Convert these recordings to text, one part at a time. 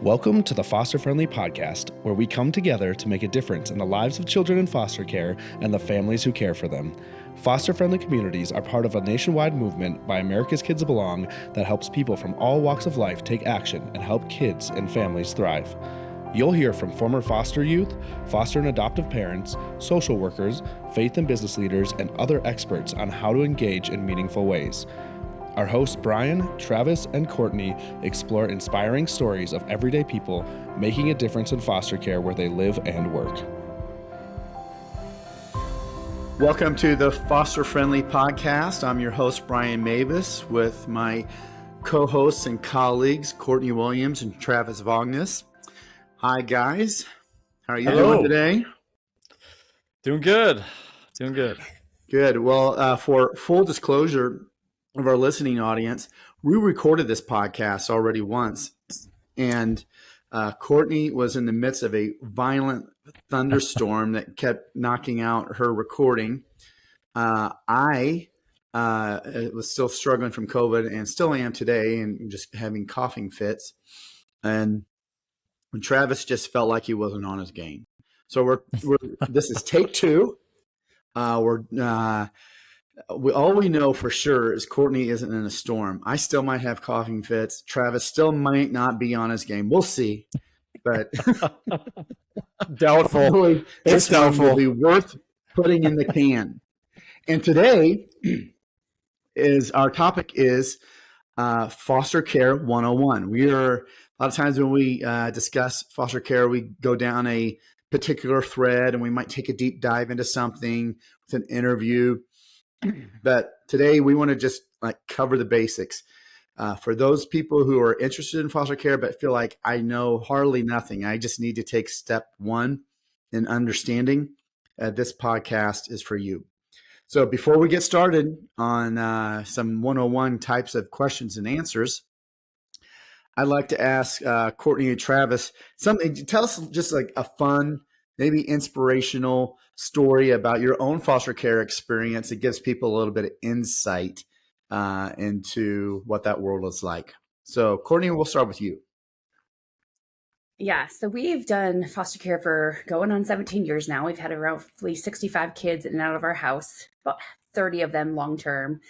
Welcome to the Foster Friendly Podcast, where we come together to make a difference in the lives of children in foster care and the families who care for them. Foster Friendly communities are part of a nationwide movement by America's Kids Belong that helps people from all walks of life take action and help kids and families thrive. You'll hear from former foster youth, foster and adoptive parents, social workers, faith and business leaders, and other experts on how to engage in meaningful ways. Our hosts Brian, Travis, and Courtney explore inspiring stories of everyday people making a difference in foster care where they live and work. Welcome to the Foster Friendly Podcast. I'm your host, Brian Mavis, with my co-hosts and colleagues, Courtney Williams and Travis Vognes. Hi, guys. How are you doing today? Doing good. Doing good. Good. Well, for full disclosure of our listening audience, we recorded this podcast already once, and Courtney was in the midst of a violent thunderstorm that kept knocking out her recording. I was still struggling from COVID and still am today, and just having coughing fits. And Travis just felt like he wasn't on his game. So this is take two. All we know for sure is Courtney isn't in a storm. I still might have coughing fits. Travis still might not be on his game. We'll see. But doubtful. It's doubtful. Will be worth putting in the can. And today our topic is foster care 101. A lot of times when we discuss foster care, we go down a particular thread and we might take a deep dive into something with an interview. But today we want to just cover the basics. For those people who are interested in foster care but feel like I know hardly nothing, I just need to take step one in understanding, this podcast is for you. So before we get started on some 101 types of questions and answers, I'd like to ask Courtney and Travis something. Tell us just like a fun, maybe inspirational story about your own foster care experience that gives people a little bit of insight into what that world is like. So Courtney, we'll start with you. Yeah, so we've done foster care for going on 17 years now. We've had roughly 65 kids in and out of our house, about 30 of them long-term.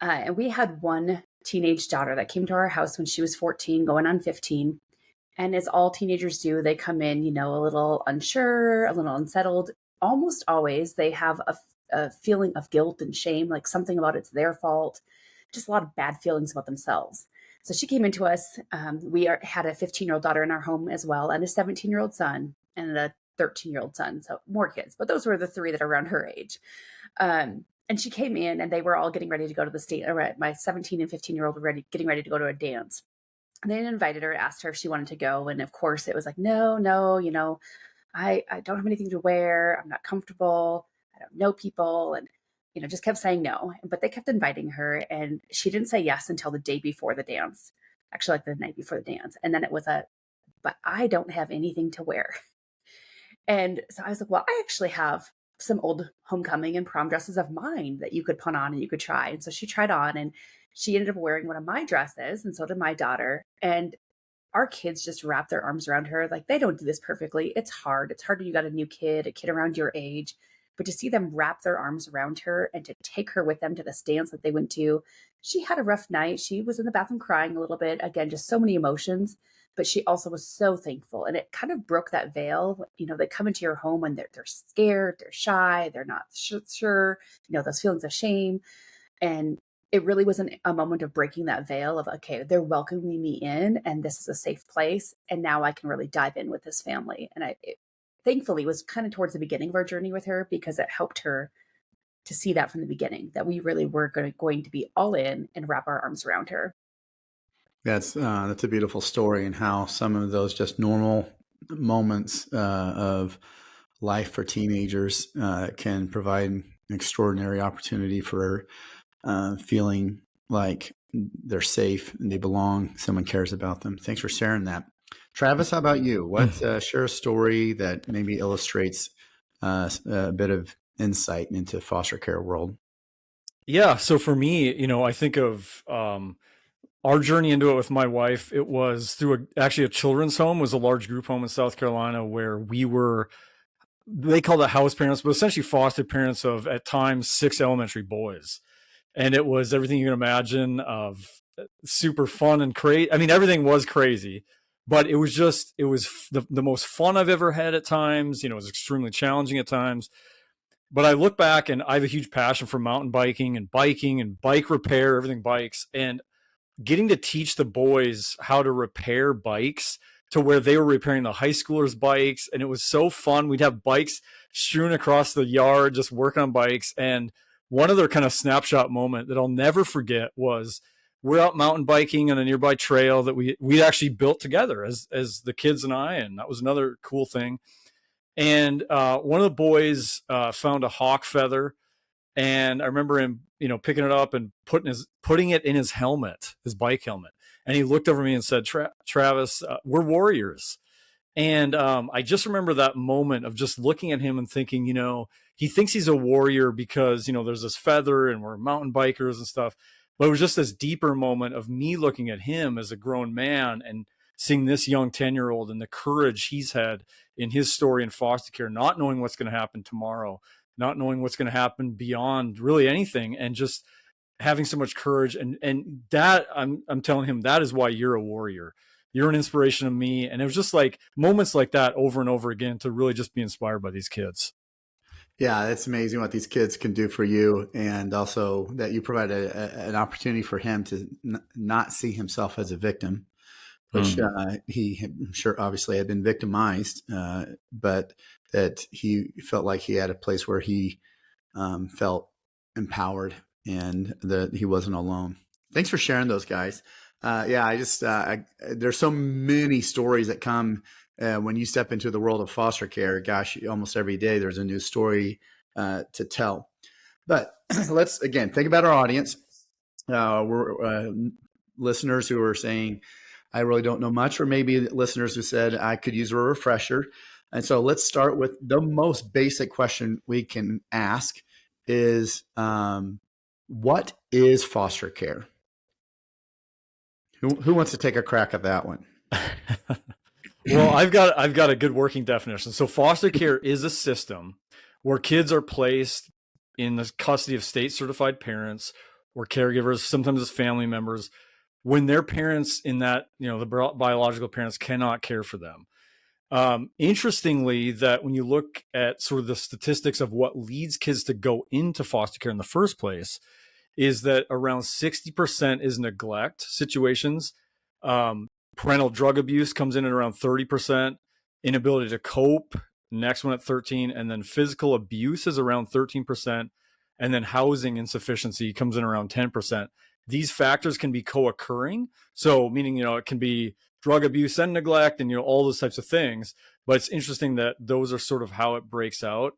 And we had one teenage daughter that came to our house when she was 14, going on 15. And as all teenagers do, they come in, a little unsure, a little unsettled. Almost always they have a feeling of guilt and shame, like something about it's their fault, just a lot of bad feelings about themselves. So she came into us. We had a 15-year-old daughter in our home as well, and a 17-year-old son and a 13-year-old son. So more kids, but those were the three that are around her age. And she came in and they were all getting ready to go to the state. My 17 and 15-year-old were getting ready to go to a dance. And they invited her, asked her if she wanted to go. And of course it was like, no, I don't have anything to wear. I'm not comfortable. I don't know people. And, just kept saying no. But they kept inviting her. And she didn't say yes until the day before the dance, actually like the night before the dance. And then it was but I don't have anything to wear. And so I was like, well, I actually have some old homecoming and prom dresses of mine that you could put on and you could try. And so she tried on and she ended up wearing one of my dresses. And so did my daughter. And our kids just wrap their arms around her. Like, they don't do this perfectly. It's hard. It's hard when you got a new kid, a kid around your age. But to see them wrap their arms around her and to take her with them to this dance that they went to, she had a rough night. She was in the bathroom crying a little bit. Again, just so many emotions. But she also was so thankful. And it kind of broke that veil. They come into your home and they're scared, they're shy, they're not sure, those feelings of shame. And it really was a moment of breaking that veil of, okay, they're welcoming me in and this is a safe place. And now I can really dive in with this family. And it thankfully was kind of towards the beginning of our journey with her, because it helped her to see that from the beginning, that we really were going to be all in and wrap our arms around her. That's a beautiful story, and how some of those just normal moments of life for teenagers can provide an extraordinary opportunity for feeling like they're safe and they belong. Someone cares about them. Thanks for sharing that. Travis, how about you? Share a story that maybe illustrates a bit of insight into foster care world. Yeah. So for me, I think of our journey into it with my wife, it was through actually a children's home. It was a large group home in South Carolina where we were, they called it house parents, but essentially foster parents of, at times, 6 elementary boys. And it was everything you can imagine of super fun and crazy. I mean, everything was crazy, but it was the most fun I've ever had at times. You know, it was extremely challenging at times. But I look back and I have a huge passion for mountain biking and bike repair, everything bikes. And getting to teach the boys how to repair bikes to where they were repairing the high schoolers' bikes. And it was so fun. We'd have bikes strewn across the yard, just working on bikes. And one other kind of snapshot moment that I'll never forget was we're out mountain biking on a nearby trail that we actually built together as the kids and I, and that was another cool thing. And one of the boys found a hawk feather, and I remember him, you know, picking it up and putting it in his helmet, his bike helmet. And he looked over me and said, Travis, we're warriors. And I just remember that moment of just looking at him and thinking, you know, he thinks he's a warrior because, you know, there's this feather and we're mountain bikers and stuff. But it was just this deeper moment of me looking at him as a grown man and seeing this young 10-year-old and the courage he's had in his story in foster care, not knowing what's going to happen tomorrow, not knowing what's going to happen beyond really anything, and just having so much courage. And that I'm telling him, that is why you're a warrior. You're an inspiration to me. And it was just like moments like that over and over again to really just be inspired by these kids. Yeah, it's amazing what these kids can do for you, and also that you provide an opportunity for him to not see himself as a victim, which he, I'm sure, obviously had been victimized, but that he felt like he had a place where he felt empowered and that he wasn't alone. Thanks for sharing those, guys. There's so many stories that come when you step into the world of foster care. Gosh, almost every day there's a new story to tell. But let's, again, think about our audience. We're listeners who are saying, I really don't know much, or maybe listeners who said, I could use a refresher. And so let's start with the most basic question we can ask is, what is foster care? Who wants to take a crack at that one? Well, I've got a good working definition. So foster care is a system where kids are placed in the custody of state certified parents or caregivers, sometimes as family members, when their parents in that, you know, the biological parents cannot care for them. Interestingly, that when you look at sort of the statistics of what leads kids to go into foster care in the first place, is that around 60% is neglect situations. Parental drug abuse comes in at around 30%, inability to cope, next one at 13, and then physical abuse is around 13%, and then housing insufficiency comes in around 10%. These factors can be co-occurring. So meaning, you know, it can be drug abuse and neglect and, you know, all those types of things. But it's interesting that those are sort of how it breaks out.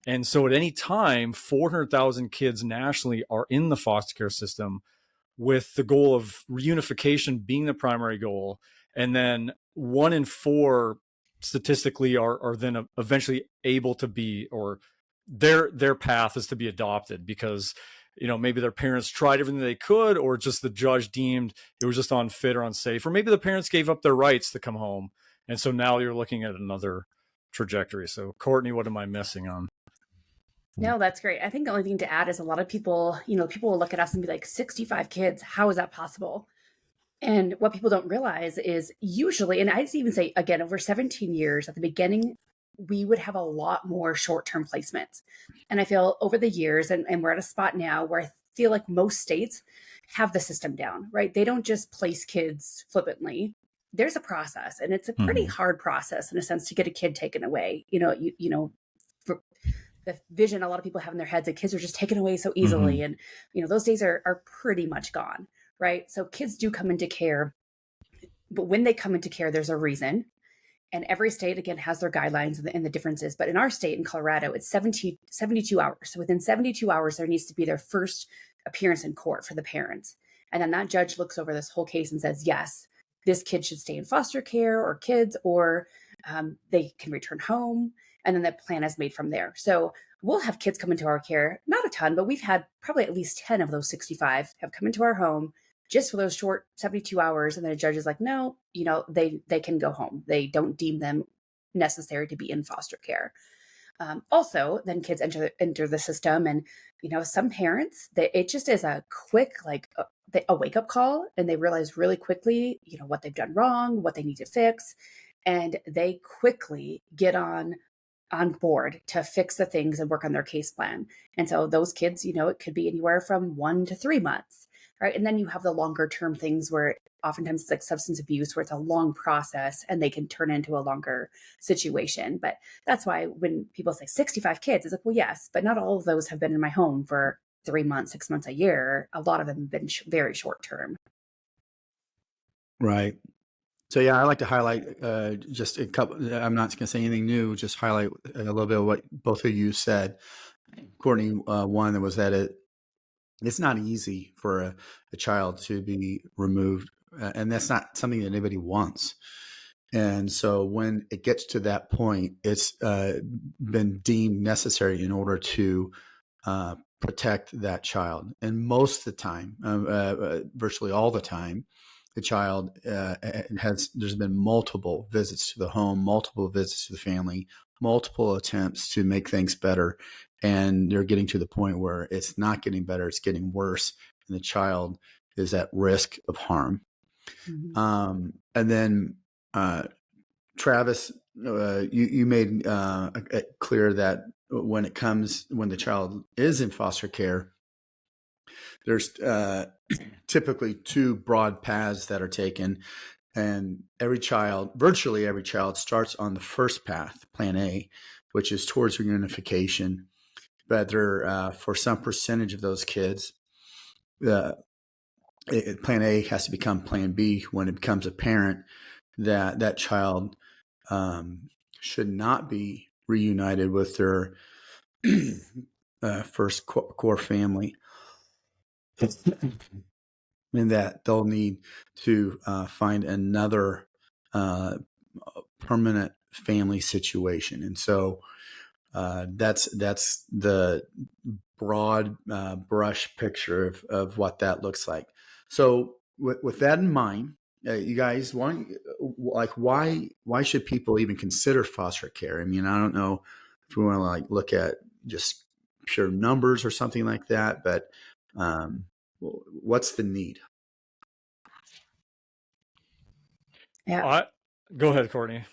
And so at any time, 400,000 kids nationally are in the foster care system, with the goal of reunification being the primary goal. And then 1 in 4 statistically are then eventually able to be, or their path is to be adopted because, you know, maybe their parents tried everything they could, or just the judge deemed it was just unfit or unsafe, or maybe the parents gave up their rights to come home. And so now you're looking at another trajectory. So Courtney, what am I missing on? No, that's great. I think the only thing to add is a lot of people, you know, people will look at us and be like, 65 kids, how is that possible? And what people don't realize is usually, and I'd even say, again, over 17 years, at the beginning, we would have a lot more short-term placements. And I feel over the years, and we're at a spot now where I feel like most states have the system down, right? They don't just place kids flippantly. There's a process, and it's a pretty hard process in a sense to get a kid taken away. You know, for the vision a lot of people have in their heads that kids are just taken away so easily. And, you know, those days are pretty much gone, right? So kids do come into care, but when they come into care, there's a reason. And every state, again, has their guidelines and the differences. But in our state, in Colorado, it's 72 hours. So within 72 hours, there needs to be their first appearance in court for the parents. And then that judge looks over this whole case and says, yes, this kid should stay in foster care or kids, or they can return home. And then the plan is made from there. So we'll have kids come into our care, not a ton, but we've had probably at least 10 of those 65 have come into our home, just for those short 72 hours. And then a judge is like, no, they can go home. They don't deem them necessary to be in foster care. Also, then kids enter the system, and some parents, it just is a quick a wake up call, and they realize really quickly what they've done wrong, what they need to fix, and they quickly get on board to fix the things and work on their case plan. And so those kids, it could be anywhere from 1 to 3 months, right? And then you have the longer term things where oftentimes it's like substance abuse, where it's a long process and they can turn into a longer situation. But that's why when people say 65 kids, it's like, well, yes, but not all of those have been in my home for 3 months, 6 months, a year. A lot of them have been very short term. Right. So yeah, I like to highlight just a couple. I'm not going to say anything new. Just highlight a little bit of what both of you said. Courtney, one was that it's not easy for a child to be removed, and that's not something that anybody wants. And so when it gets to that point, it's been deemed necessary in order to protect that child. And most of the time, virtually all the time, the child there's been multiple visits to the home, multiple visits to the family, multiple attempts to make things better. And they're getting to the point where it's not getting better, it's getting worse. And the child is at risk of harm. Mm-hmm. And then, Travis, you made it clear that when the child is in foster care, there's typically two broad paths that are taken, and virtually every child starts on the first path, plan A, which is towards reunification. But for some percentage of those kids, plan A has to become plan B when it becomes apparent that child should not be reunited with their first core family, and that they'll need to find another permanent family situation. And so that's the broad brush picture of what that looks like. So with that in mind, you guys, why should people even consider foster care? I mean, I don't know if we want to look at just pure numbers or something like that, but what's the need? Yeah. Go ahead, Courtney.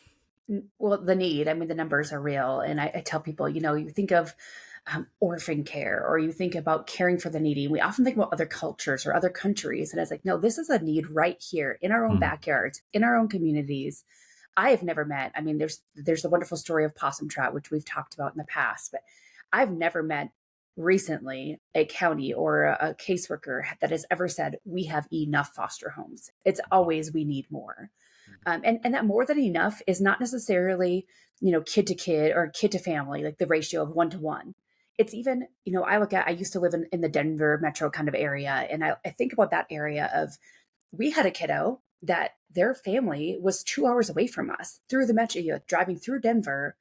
Well, the need, I mean, the numbers are real. And I tell people, you think of orphan care, or you think about caring for the needy. We often think about other cultures or other countries. And it's like, no, this is a need right here in our own backyards, in our own communities. I have never met, I mean, there's the wonderful story of possum trout, which we've talked about in the past, but I've never met recently a county or a caseworker that has ever said, we have enough foster homes. It's always, we need more. And that more than enough is not necessarily, kid to kid or kid to family, like the ratio of 1 to 1. It's even, I used to live in the Denver metro kind of area. And I think about that area of, we had a kiddo that their family was 2 hours away from us through the metro, driving through Denver.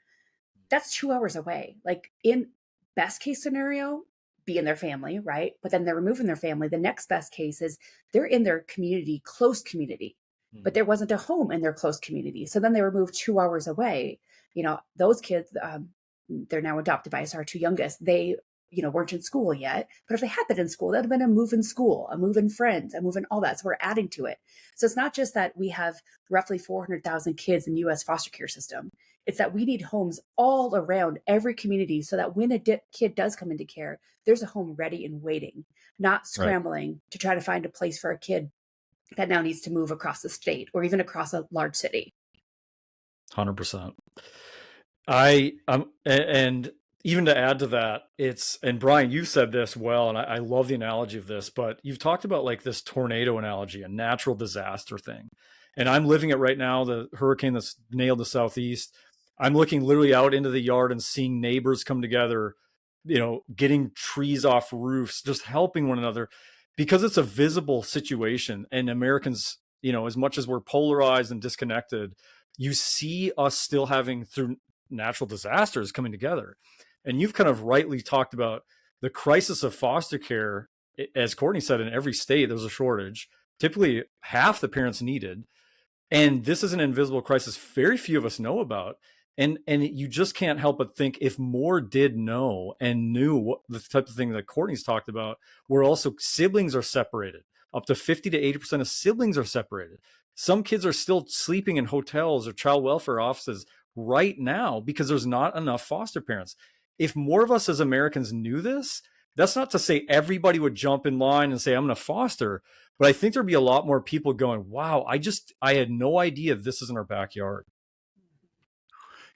That's 2 hours away. Like, in best case scenario, be in their family, right? But then they're removing their family. The next best case is they're in their community, close community, but there wasn't a home in their close community. So then they were moved 2 hours away. Those kids, they're now adopted by us, our two youngest. They, weren't in school yet, but if they had been in school, that would have been a move in school, a move in friends, a move in all that. So we're adding to it. So it's not just that we have roughly 400,000 kids in the U.S. foster care system. It's that we need homes all around every community so that when a kid does come into care, there's a home ready and waiting, not scrambling to try to find a place for a kid that now needs to move across the state or even across a large city. 100%. And even to add to that, and Brian, you said this well, and I love the analogy of this, but you've talked about like this tornado analogy, a natural disaster thing. And I'm living it right now, the hurricane that's nailed the Southeast. I'm looking literally out into the yard and seeing neighbors come together, getting trees off roofs, just helping one another, because it's a visible situation. And Americans, as much as we're polarized and disconnected, you see us still having, through natural disasters, coming together. And you've kind of rightly talked about the crisis of foster care. As Courtney said, in every state, there's a shortage. typically half the parents needed. And this is an invisible crisis very few of us know about. And you just can't help but think if more did know and knew what the type of thing that Courtney's talked about, where also siblings are separated. Up to 50 to 80% of siblings are separated. Some kids are still sleeping in hotels or child welfare offices right now because there's not enough foster parents. If more of us as Americans knew this, that's not to say everybody would jump in line and say, I'm going to foster. But I think there'd be a lot more people going, wow, I had no idea this is in our backyard.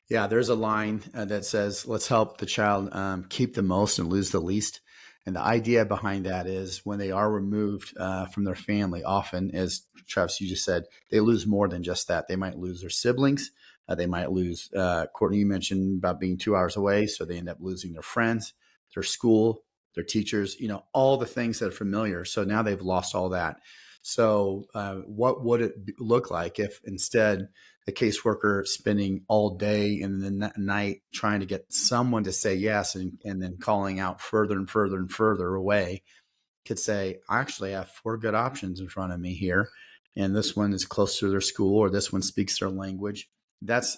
Yeah, there's a line that says, let's help the child keep the most and lose the least. And the idea behind that is when they are removed from their family, often, as Travis, you just said, they lose more than just that. They might lose their siblings. They might lose, Courtney, you mentioned about being 2 hours away. So they end up losing their friends, their school, their teachers, all the things that are familiar. So now they've lost all that. So what would it look like if instead the caseworker spending all day and the night trying to get someone to say yes and then calling out further and further and further away could say, I actually have 4 good options in front of me here. And this one is close to their school, or this one speaks their language. That's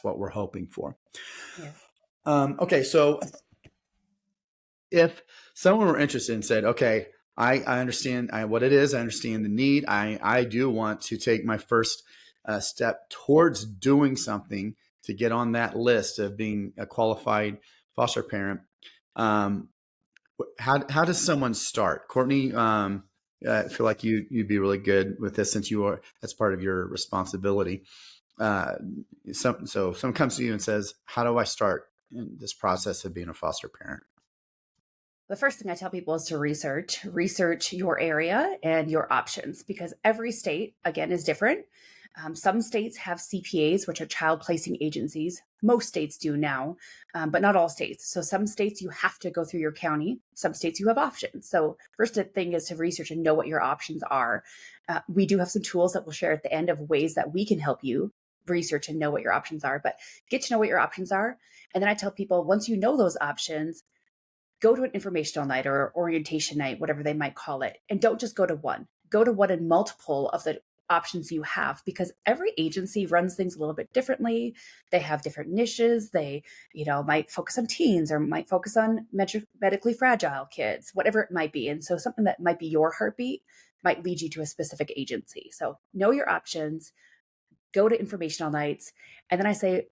what we're hoping for. Yeah. Okay. So if someone were interested and said, okay, I understand what it is. I understand the need. I do want to take my first step towards doing something to get on that list of being a qualified foster parent. How does someone start? Courtney, I feel like you'd be really good with this since that's part of your responsibility. So someone comes to you and says, how do I start in this process of being a foster parent? The first thing I tell people is to research your area and your options, because every state, again, is different. Some states have CPAs, which are child placing agencies. Most states do now, but not all states. So some states you have to go through your county. Some states you have options. So first thing is to research and know what your options are. We do have some tools that we'll share at the end of ways that we can help you research and know what your options are, but get to know what your options are. And then I tell people, once you know those options, go to an informational night or orientation night, whatever they might call it. And don't just go to one. Go to one and multiple of the options you have, because every agency runs things a little bit differently. They have different niches. They, might focus on teens or might focus on medically fragile kids, whatever it might be. And so something that might be your heartbeat might lead you to a specific agency. So know your options, go to informational nights. And then I say,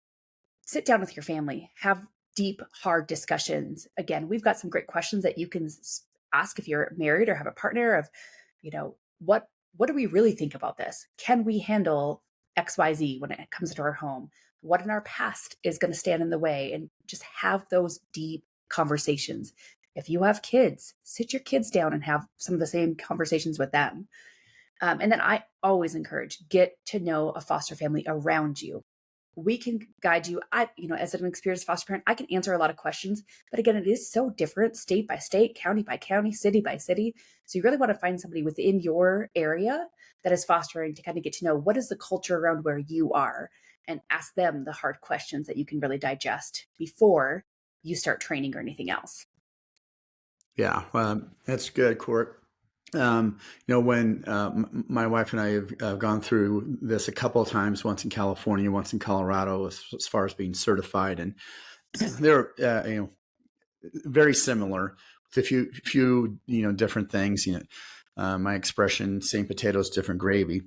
sit down with your family, have deep, hard discussions. Again, we've got some great questions that you can ask if you're married or have a partner of, what do we really think about this? Can we handle XYZ when it comes to our home? What in our past is going to stand in the way? And just have those deep conversations. If you have kids, sit your kids down and have some of the same conversations with them. And then I always encourage, get to know a foster family around you. We can guide you. As an experienced foster parent, I can answer a lot of questions, but again, it is so different state by state, county by county, city by city. So you really want to find somebody within your area that is fostering to kind of get to know what is the culture around where you are and ask them the hard questions that you can really digest before you start training or anything else. Yeah, that's good, Court. When my wife and I have gone through this a couple of times, once in California, once in Colorado, as far as being certified, and they're very similar with a few different things. My expression, same potatoes, different gravy,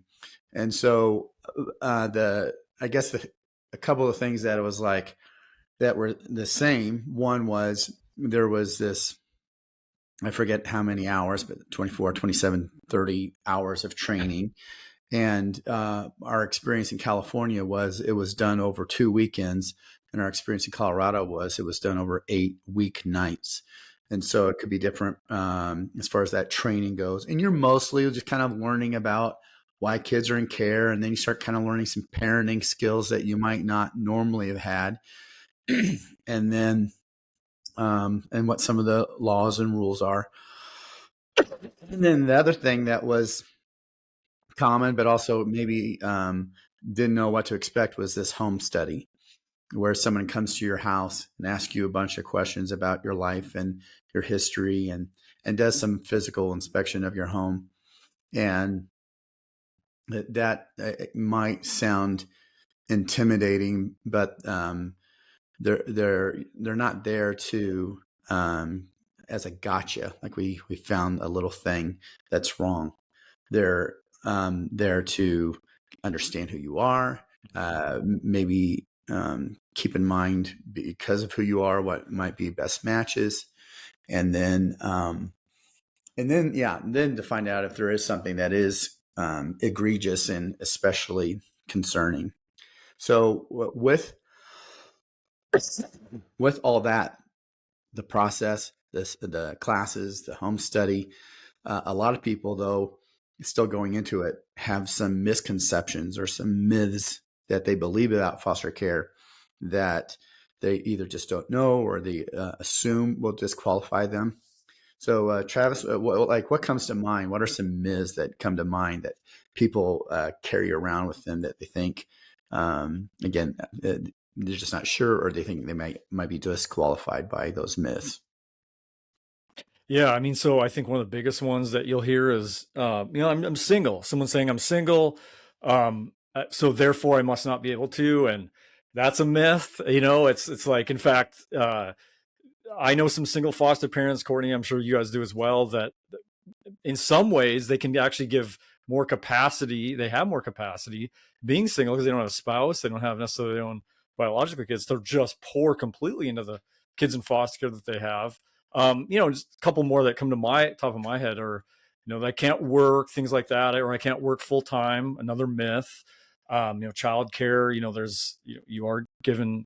and so a couple of things that it was like that were the same. One was there was this. I forget how many hours, but 24, 27, 30 hours of training. And our experience in California was it was done over 2 weekends. And our experience in Colorado was it was done over 8 weeknights. And so it could be different as far as that training goes. And you're mostly just kind of learning about why kids are in care. And then you start kind of learning some parenting skills that you might not normally have had. And then and what some of the laws and rules are. And then the other thing that was common, but also maybe didn't know what to expect, was this home study, where someone comes to your house and asks you a bunch of questions about your life and your history and does some physical inspection of your home. And it might sound intimidating, but they're not there to as a gotcha. Like we found a little thing that's wrong. They're there to understand who you are. Maybe keep in mind, because of who you are, what might be best matches, and then then to find out if there is something that is egregious and especially concerning. So with all that, the process, the classes, the home study, a lot of people, though, still going into it, have some misconceptions or some myths that they believe about foster care that they either just don't know or they assume will disqualify them. So, Travis, what comes to mind? What are some myths that come to mind that people carry around with them that they think, again, they're just not sure, or they think they might be disqualified by those myths? Yeah, I mean, so I think one of the biggest ones that you'll hear is, I'm single. Someone saying I'm single, so therefore I must not be able to, and that's a myth. It's like, in fact, I know some single foster parents, Courtney, I'm sure you guys do as well, that in some ways they can actually give more capacity. They have more capacity being single because they don't have a spouse. They don't have necessarily their own biological kids. They're just pour completely into the kids in foster care that they have. Just a couple more that come to my top of my head are, that I can't work, things like that, or I can't work full time. Another myth. Childcare. You are given,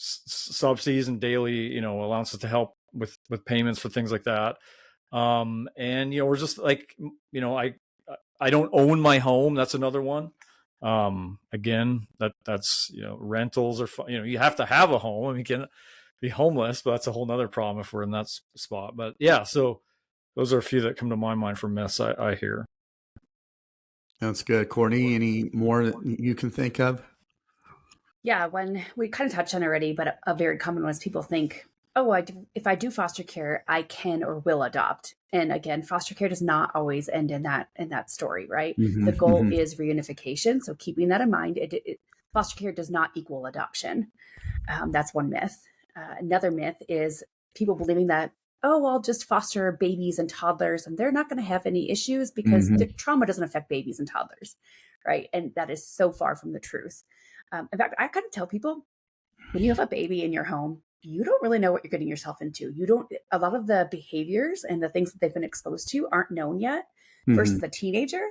subsidies and daily, allowances to help with payments for things like that. And we're just like, I don't own my home. That's another one. Again, that's rentals are you have to have a home. I mean, you can be homeless, but that's a whole nother problem if we're in that spot. But yeah, so those are a few that come to my mind for myths I hear. That's good. Courtney, any more that you can think of? Yeah, when we kind of touched on already, but a very common one is people think, oh, if I do foster care, I can or will adopt. And again, foster care does not always end in that story, right? Mm-hmm, The goal mm-hmm. is reunification. So keeping that in mind, foster care does not equal adoption. That's one myth. Another myth is people believing that, oh, I'll just foster babies and toddlers and they're not going to have any issues because Mm-hmm. the trauma doesn't affect babies and toddlers, right? And that is so far from the truth. In fact, I kind of tell people, when you have a baby in your home, you don't really know what you're getting yourself into. A lot of the behaviors and the things that they've been exposed to aren't known yet. Mm-hmm. Versus a teenager,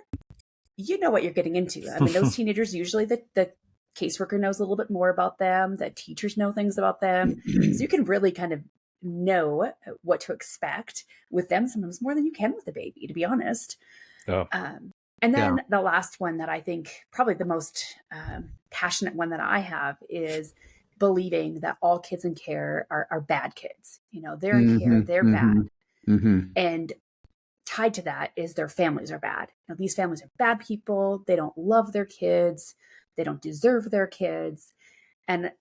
you know what you're getting into. I mean, those teenagers, usually the caseworker knows a little bit more about them. The teachers know things about them. So you can really kind of know what to expect with them, sometimes more than you can with a baby, to be honest. Yeah. And then the last one that I think probably the most passionate one that I have is believing that all kids in care are bad kids. They're in care, they're bad. Mm-hmm. And tied to that is their families are bad. These families are bad people. They don't love their kids. They don't deserve their kids. And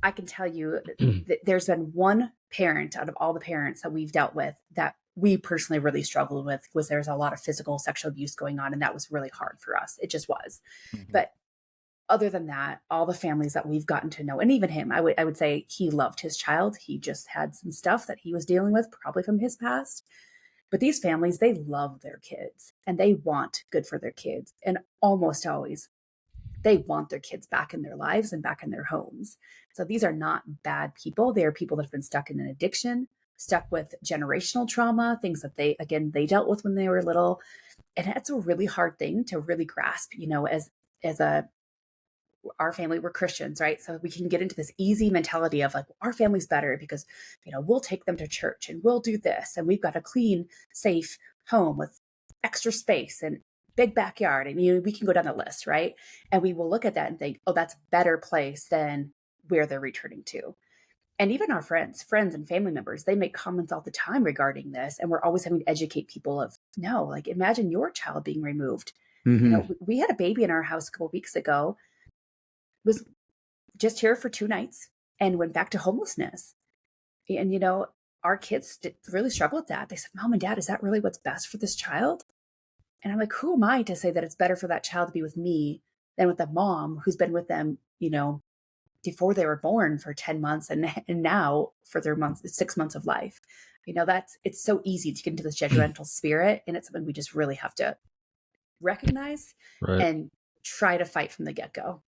I can tell you that there's been one parent out of all the parents that we've dealt with that we personally really struggled with, was there's a lot of physical sexual abuse going on. And that was really hard for us. It just was. Mm-hmm. But other than that, all the families that we've gotten to know, and even him, I would say he loved his child. He just had some stuff that he was dealing with, probably from his past. But these families, they love their kids and they want good for their kids. And almost always, they want their kids back in their lives and back in their homes. So these are not bad people. They are people that have been stuck in an addiction, stuck with generational trauma, things that they dealt with when they were little. And that's a really hard thing to really grasp, our family, we're Christians, right? So we can get into this easy mentality of like, our family's better because, we'll take them to church and we'll do this. And we've got a clean, safe home with extra space and big backyard. And we can go down the list, right? And we will look at that and think, oh, that's a better place than where they're returning to. And even our friends and family members, they make comments all the time regarding this. And we're always having to educate people of, no, like imagine your child being removed. Mm-hmm. We had a baby in our house a couple of weeks ago, was just here for 2 nights and went back to homelessness. And, our kids really struggle with that. They said, Mom and Dad, is that really what's best for this child? And I'm like, who am I to say that it's better for that child to be with me than with the mom who's been with them, before they were born for 10 months and now for their 6 months of life. It's so easy to get into this judgmental spirit, and it's something we just really have to recognize Right. and try to fight from the get-go.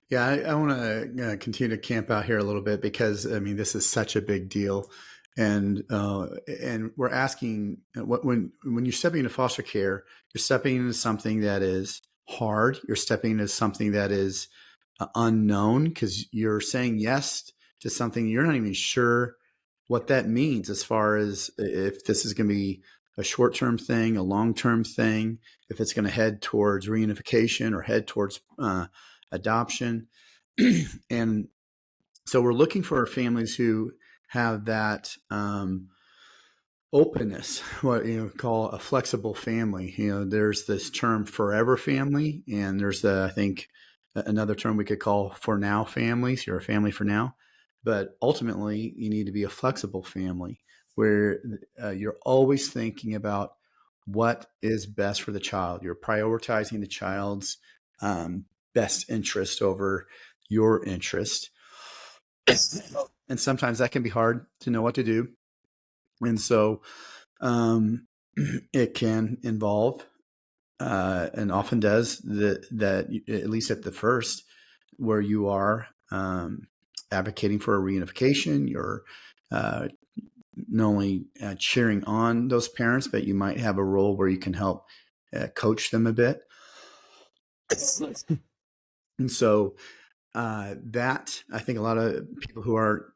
Yeah, I want to continue to camp out here a little bit because this is such a big deal, and we're asking when you're stepping into foster care, you're stepping into something that is hard. You're stepping into something that is unknown because you're saying yes to something you're not even sure what that means as far as if this is going to be a short-term thing, a long-term thing, if it's going to head towards reunification or head towards adoption. And so we're looking for families who have that openness, what you call a flexible family. There's this term forever family, and there's I think another term we could call for now families. You're a family for now, but ultimately you need to be a flexible family where you're always thinking about what is best for the child. You're prioritizing the child's best interest over your interest. And sometimes that can be hard to know what to do. And so it can involve, and often does, that at least at the first, where you are advocating for a reunification, you're not only cheering on those parents, but you might have a role where you can help coach them a bit. And so that, I think a lot of people who are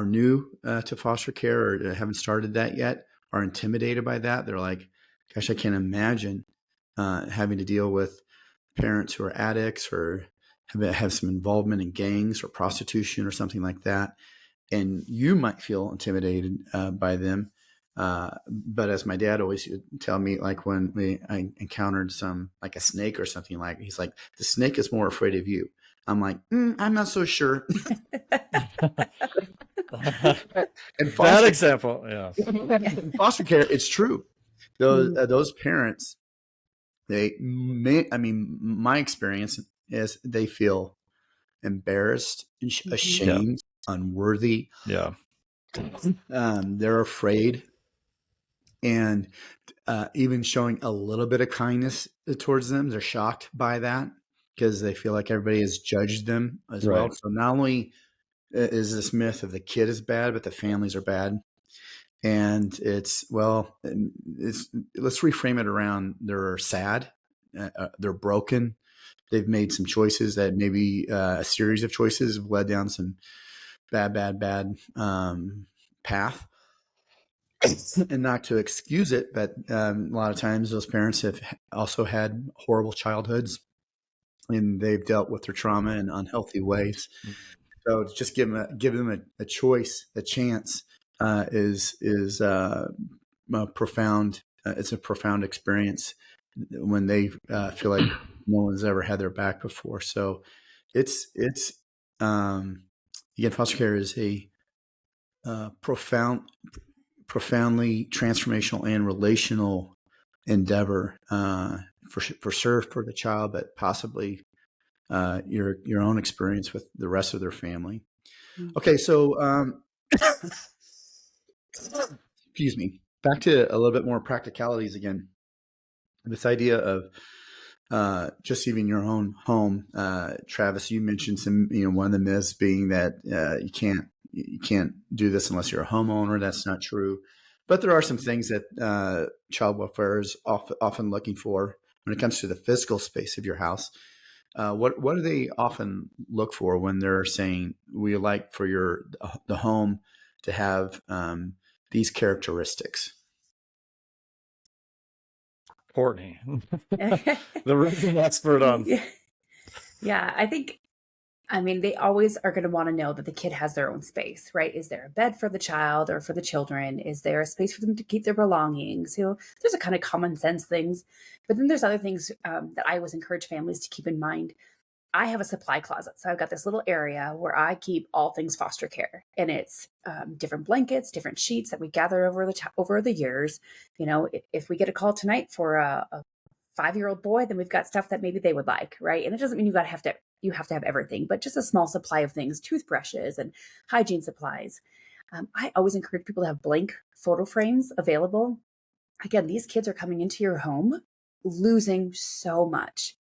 new to foster care or haven't started that yet are intimidated by that. They're like, gosh, I can't imagine having to deal with parents who are addicts or have some involvement in gangs or prostitution or something like that. And you might feel intimidated by them. But as my dad always used to tell me, like when I encountered like a snake or something, like he's like, the snake is more afraid of you. I'm like, I'm not so sure. And That example, yeah. In foster care, it's true. Those parents, my experience is they feel embarrassed, ashamed, unworthy. Yeah. They're afraid, and even showing a little bit of kindness towards them, they're shocked by that because they feel like everybody has judged them as well. So not only is this myth of the kid is bad, but the families are bad. And let's reframe it around, they're sad, they're broken. They've made some choices that maybe a series of choices have led down some bad path. And not to excuse it, but a lot of times those parents have also had horrible childhoods and they've dealt with their trauma in unhealthy ways. So to just give them a choice, a chance, is profound. It's a profound experience when they feel like no one's ever had their back before. So it's again, foster care is a profoundly transformational and relational endeavor for sure for the child, but possibly your own experience with the rest of their family. Okay, so excuse me. Back to a little bit more practicalities again. This idea of just even your own home, Travis. You mentioned one of the myths being that you can't do this unless you're a homeowner. That's not true, but there are some things that child welfare is often looking for when it comes to the physical space of your house. What do they often look for when they're saying we like for the home to have these characteristics? Courtney, the resident expert on. Yeah, I think, they always are going to want to know that the kid has their own space, right? Is there a bed for the child or for the children? Is there a space for them to keep their belongings? There's a kind of common sense things, but then there's other things that I always encourage families to keep in mind. I have a supply closet. So I've got this little area where I keep all things foster care, and it's different blankets, different sheets that we gather over the years. If we get a call tonight for a 5-year-old boy, then we've got stuff that maybe they would like, right? And it doesn't mean you have to have everything, but just a small supply of things, toothbrushes and hygiene supplies. I always encourage people to have blank photo frames available. Again, these kids are coming into your home losing so much.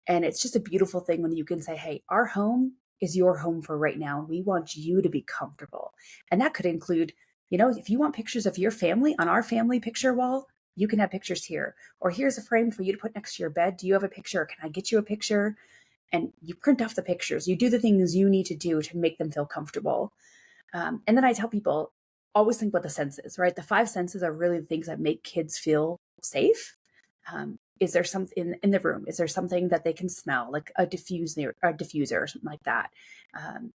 And it's just a beautiful thing when you can say, hey, our home is your home for right now. We want you to be comfortable. And that could include, if you want pictures of your family on our family picture wall, you can have pictures here. Or here's a frame for you to put next to your bed. Do you have a picture? Or can I get you a picture? And you print off the pictures. You do the things you need to do to make them feel comfortable. And then I tell people, always think about the senses, right? The 5 senses are really the things that make kids feel safe. Is there something in the room? Is there something that they can smell, like a diffuser or something like that?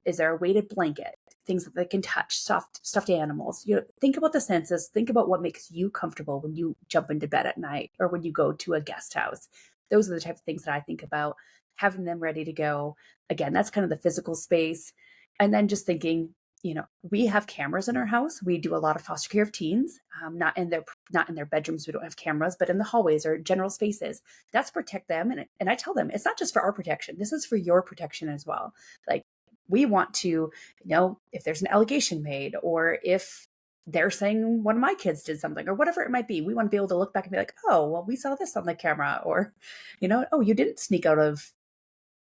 Is there a weighted blanket? Things that they can touch, stuffed animals. Think about the senses. Think about what makes you comfortable when you jump into bed at night or when you go to a guest house. Those are the type of things that I think about, having them ready to go. Again, that's kind of the physical space. And then just thinking, we have cameras in our house. We do a lot of foster care of teens, not in their bedrooms. We don't have cameras, but in the hallways or general spaces. That's to protect them. And I tell them, it's not just for our protection. This is for your protection as well. Like, we want to, if there's an allegation made, or if they're saying one of my kids did something or whatever it might be, we want to be able to look back and be like, oh, well, we saw this on the camera, or, oh, you didn't sneak out of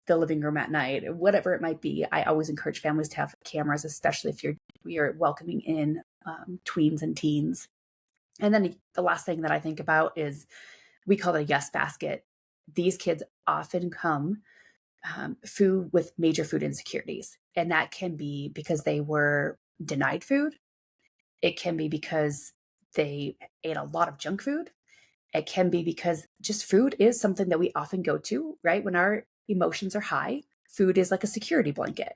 the living room at night, whatever it might be. I always encourage families to have cameras, especially if you're welcoming in tweens and teens. And then the last thing that I think about is, we call it a yes basket. These kids often come with major food insecurities. And that can be because they were denied food. It can be because they ate a lot of junk food. It can be because just food is something that we often go to, right? When our emotions are high, food is like a security blanket.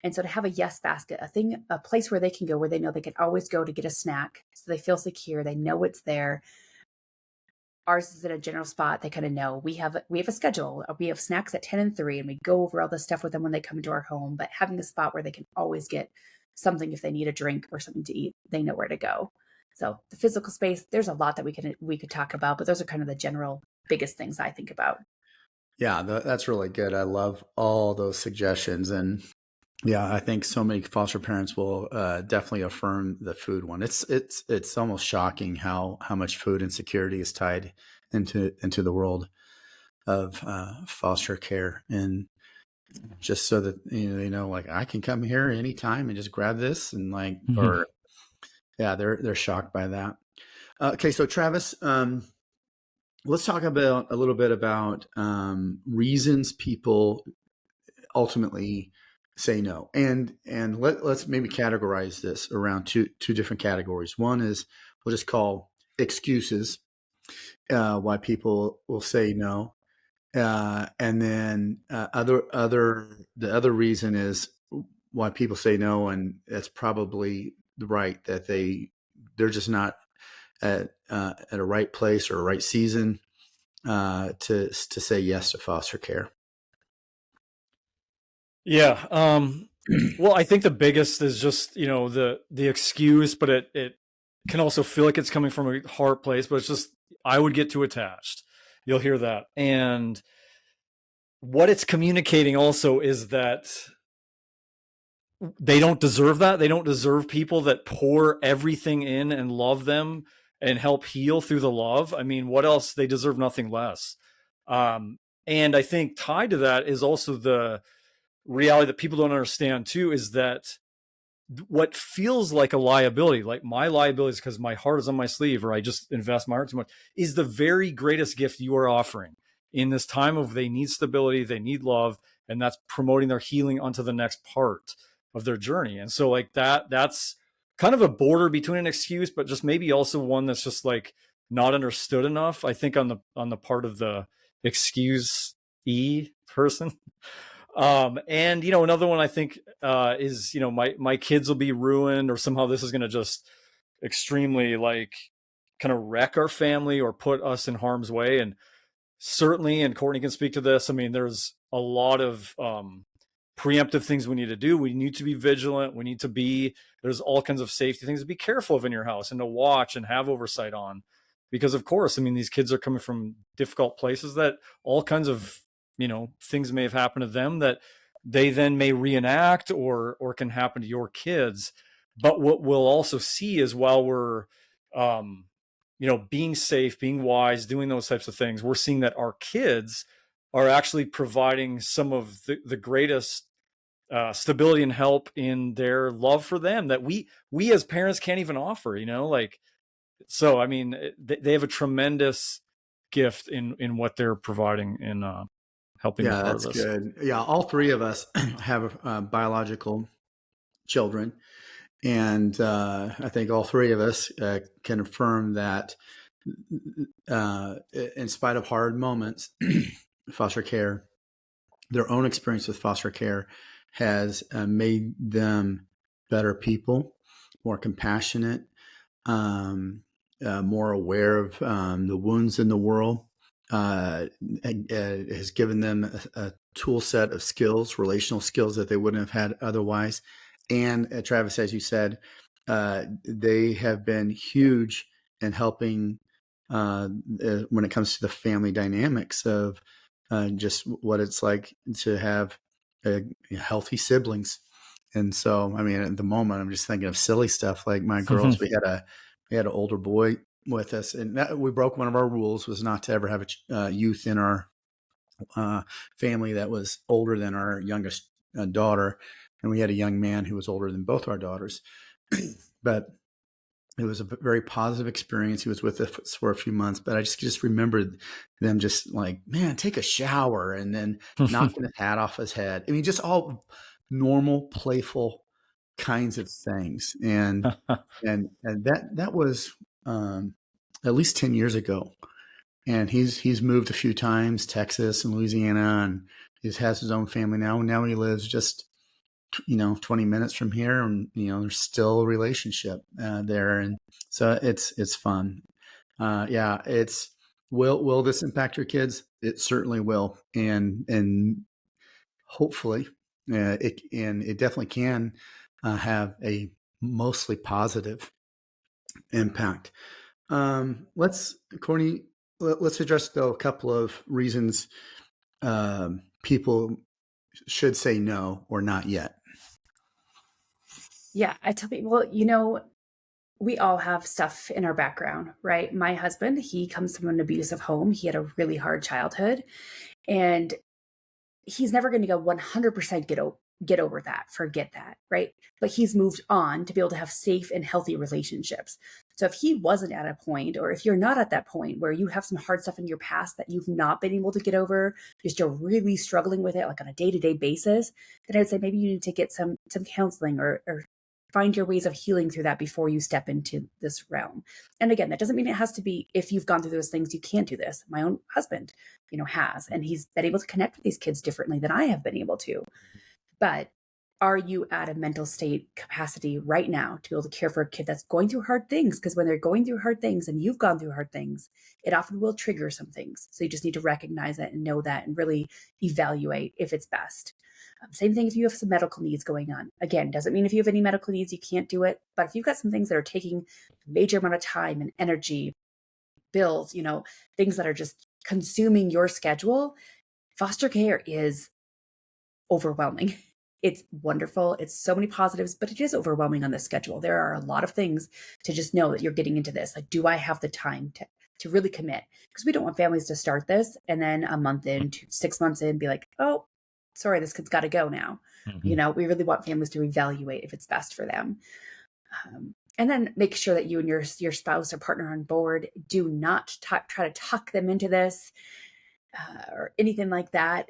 And so to have a yes basket, a place where they can go, where they know they can always go to get a snack, so they feel secure, they know it's there. Ours is at a general spot. They kind of know we have a schedule. We have snacks at 10 and 3, and we go over all this stuff with them when they come into our home. But having a spot where they can always get something, if they need a drink or something to eat, they know where to go. So the physical space, there's a lot that we could talk about, but those are kind of the general biggest things I think about. Yeah, that's really good. I love all those suggestions. And yeah, I think so many foster parents will definitely affirm the food one. It's almost shocking how much food insecurity is tied into the world of foster care, and just so that they know, like, I can come here anytime and just grab this, and like, or yeah, they're shocked by that. Okay, so Travis, let's talk a little bit about reasons people ultimately say no, and let's maybe categorize this around two different categories. One is, we'll just call excuses, why people will say no, and then the other reason is why people say no, and that's probably right, that they're just not at a right place or a right season to say yes to foster care. Yeah. Well, I think the biggest is just, the excuse, but it can also feel like it's coming from a heart place, but it's just, I would get too attached. You'll hear that. And what it's communicating also is that they don't deserve that. They don't deserve people that pour everything in and love them and help heal through the love. I mean, what else? They deserve nothing less. And I think tied to that is also the reality that people don't understand too, is that what feels like a liability, like my liability is because my heart is on my sleeve, or I just invest my heart too much, is the very greatest gift you are offering in this time of, they need stability, they need love, and that's promoting their healing onto the next part of their journey. And so like that's kind of a border between an excuse, but just maybe also one that's just like not understood enough, I think, on the part of the excuse person. And another one I think is, my kids will be ruined, or somehow this is going to just extremely like kind of wreck our family or put us in harm's way. And certainly, and Courtney can speak to this, I mean, there's a lot of preemptive things we need to do. We need to be vigilant. There's all kinds of safety things to be careful of in your house and to watch and have oversight on. Because of course, I mean, these kids are coming from difficult places that all kinds of, things may have happened to them that they then may reenact or can happen to your kids. But what we'll also see is while we're, being safe, being wise, doing those types of things, we're seeing that our kids are actually providing some of the greatest stability and help in their love for them that we as parents can't even offer, so I mean, they have a tremendous gift in what they're providing in helping be Yeah, part of that's this. good. Yeah, all three of us have biological children, and I think all three of us can affirm that in spite of hard moments, foster care, their own experience with foster care has made them better people, more compassionate, more aware of the wounds in the world. Has given them a tool set of skills, relational skills that they wouldn't have had otherwise. And Travis, as you said, they have been huge in helping when it comes to the family dynamics of just what it's like to have healthy siblings. And so, I mean, at the moment, I'm just thinking of silly stuff like my girls. We had an older boy with us, and we broke one of our rules was not to ever have a youth in our family that was older than our youngest daughter, and we had a young man who was older than both our daughters. But it was a very positive experience. He was with us for a few months, but I just remembered them just like, man, take a shower, and then knocking his hat off his head. I mean, just all normal, playful kinds of things. And that was at least 10 years ago. And he's moved a few times, Texas and Louisiana, and he has his own family now. Now he lives just 20 minutes from here, and there's still a relationship there, and so it's fun. Will this impact your kids? It certainly will, and hopefully it definitely can have a mostly positive impact. Courtney, let's address though a couple of reasons people should say no or not yet. Yeah, I tell people, we all have stuff in our background, right? My husband, he comes from an abusive home. He had a really hard childhood, and he's never going to go 100% get over that, forget that, right? But he's moved on to be able to have safe and healthy relationships. So if he wasn't at a point, or if you're not at that point where you have some hard stuff in your past that you've not been able to get over, you're still really struggling with it, like on a day-to-day basis, then I would say maybe you need to get some counseling or find your ways of healing through that before you step into this realm. And again, that doesn't mean it has to be, if you've gone through those things, you can't do this. My own husband, has, and he's been able to connect with these kids differently than I have been able to. But are you at a mental state capacity right now to be able to care for a kid that's going through hard things? Because when they're going through hard things and you've gone through hard things, it often will trigger some things. So you just need to recognize it and know that and really evaluate if it's best. Same thing if you have some medical needs going on. Again, doesn't mean if you have any medical needs, you can't do it. But if you've got some things that are taking a major amount of time and energy, bills, things that are just consuming your schedule, foster care is overwhelming. It's wonderful. It's so many positives, but it is overwhelming on the schedule. There are a lot of things to just know that you're getting into this. Like, do I have the time to really commit? Because we don't want families to start this and then a month in, 6 months in, be like, oh, sorry, this kid's got to go now. Mm-hmm. We really want families to evaluate if it's best for them. And then make sure that you and your spouse or partner on board. Do not try to tuck them into this or anything like that.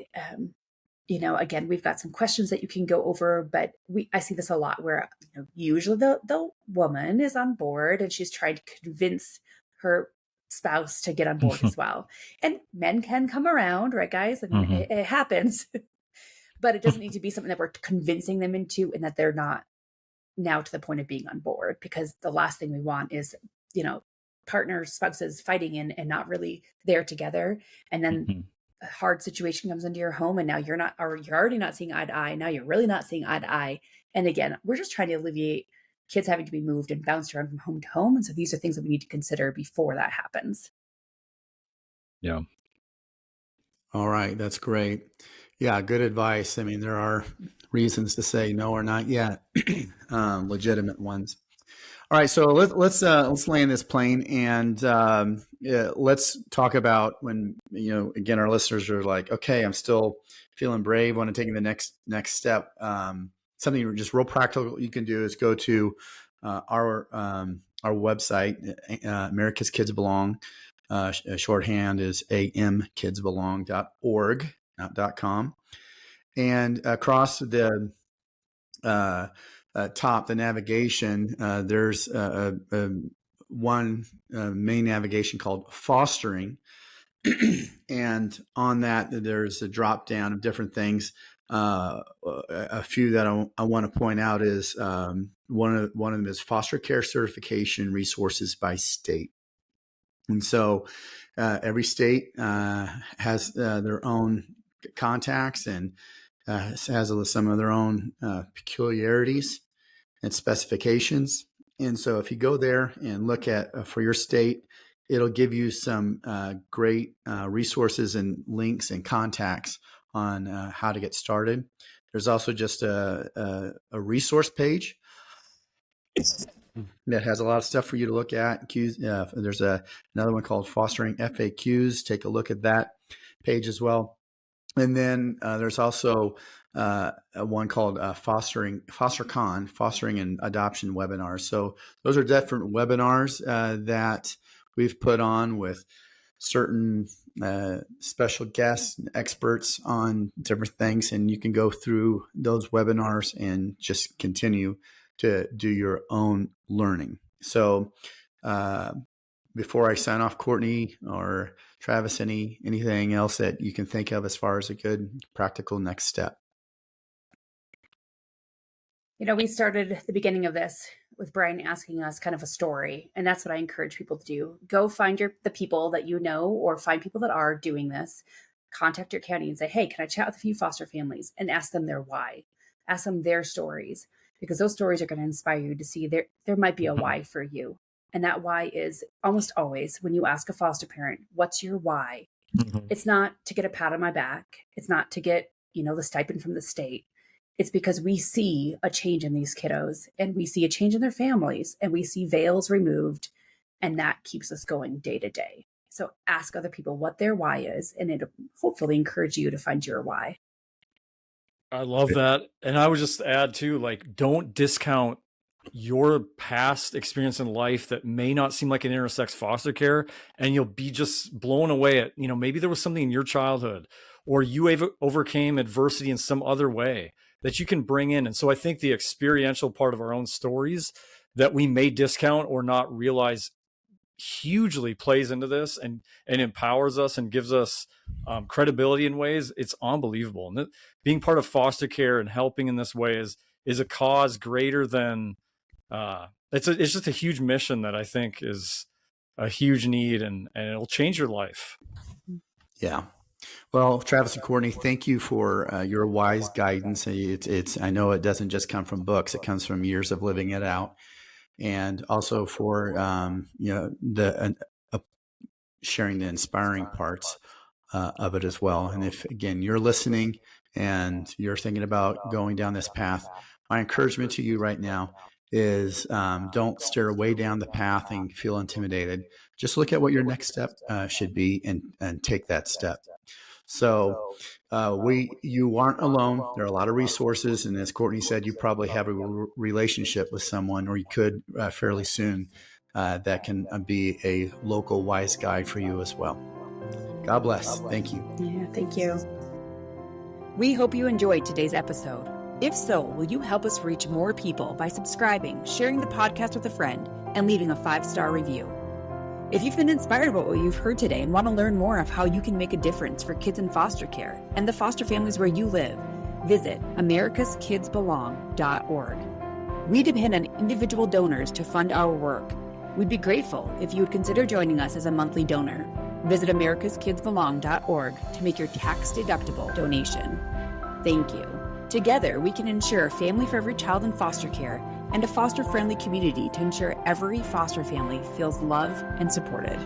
Again, we've got some questions that you can go over, but I see this a lot where usually the woman is on board and she's trying to convince her spouse to get on board as well. And men can come around, right, guys? I mean, it happens, but it doesn't need to be something that we're convincing them into and that they're not now to the point of being on board, because the last thing we want is, partners, spouses fighting and not really there together. And then a hard situation comes into your home and now you're already not seeing eye to eye. Now you're really not seeing eye to eye. And again, we're just trying to alleviate kids having to be moved and bounced around from home to home. And so these are things that we need to consider before that happens. Yeah. All right. That's great. Yeah. Good advice. I mean, there are reasons to say no or not yet, legitimate ones. All right. So let's land this plane and let's talk about when, again, our listeners are like, okay, I'm still feeling brave, want to take the next step. Something just real practical you can do is go to our website, America's Kids Belong. Shorthand is amkidsbelong.org, not .com. And across the top, the navigation, there's one main navigation called Fostering. And on that, there's a drop down of different things. A few that I want to point out is one of them is foster care certification resources by state. And so every state has their own contacts and has some of their own peculiarities and specifications. And so if you go there and look at for your state, it'll give you some great resources and links and contacts on how to get started. There's also just a resource page that has a lot of stuff for you to look at. There's another one called Fostering FAQs. Take a look at that page as well. And then there's also one called FosterCon, Fostering and Adoption Webinars. So those are different webinars that we've put on with certain special guests and experts on different things. And you can go through those webinars and just continue to do your own learning. So before I sign off, Courtney or Travis, anything else that you can think of as far as a good practical next step? We started at the beginning of this with Brian asking us kind of a story. And that's what I encourage people to do. Go find the people that you know, or find people that are doing this. Contact your county and say, hey, can I chat with a few foster families? And ask them their why. Ask them their stories, because those stories are going to inspire you to see there might be a why for you. And that why is almost always when you ask a foster parent, what's your why? Mm-hmm. It's not to get a pat on my back. It's not to get, the stipend from the state. It's because we see a change in these kiddos and we see a change in their families and we see veils removed, and that keeps us going day to day. So ask other people what their why is, and it'll hopefully encourage you to find your why. I love that. And I would just add too, don't discount your past experience in life that may not seem like it intersects foster care, and you'll be just blown away at, maybe there was something in your childhood or you overcame adversity in some other way that you can bring in. And so I think the experiential part of our own stories that we may discount or not realize hugely plays into this and empowers us and gives us credibility in ways. It's unbelievable. And being part of foster care and helping in this way is a cause greater than it's just a huge mission that I think is a huge need, and it'll change your life. Yeah. Well, Travis and Courtney, thank you for your wise guidance. I know it doesn't just come from books; it comes from years of living it out, and also for sharing the inspiring parts of it as well. And if again you're listening and you're thinking about going down this path, my encouragement to you right now is don't stare way down the path and feel intimidated. Just look at what your next step should be and take that step. So you aren't alone. There are a lot of resources. And as Courtney said, you probably have a relationship with someone, or you could fairly soon, that can be a local wise guide for you as well. God bless. Thank you. Yeah, thank you. We hope you enjoyed today's episode. If so, will you help us reach more people by subscribing, sharing the podcast with a friend, and leaving a 5-star review? If you've been inspired by what you've heard today and want to learn more of how you can make a difference for kids in foster care and the foster families where you live, visit americaskidsbelong.org. We depend on individual donors to fund our work. We'd be grateful if you would consider joining us as a monthly donor. Visit americaskidsbelong.org to make your tax-deductible donation. Thank you. Together, we can ensure a family for every child in foster care and a foster-friendly community to ensure every foster family feels loved and supported.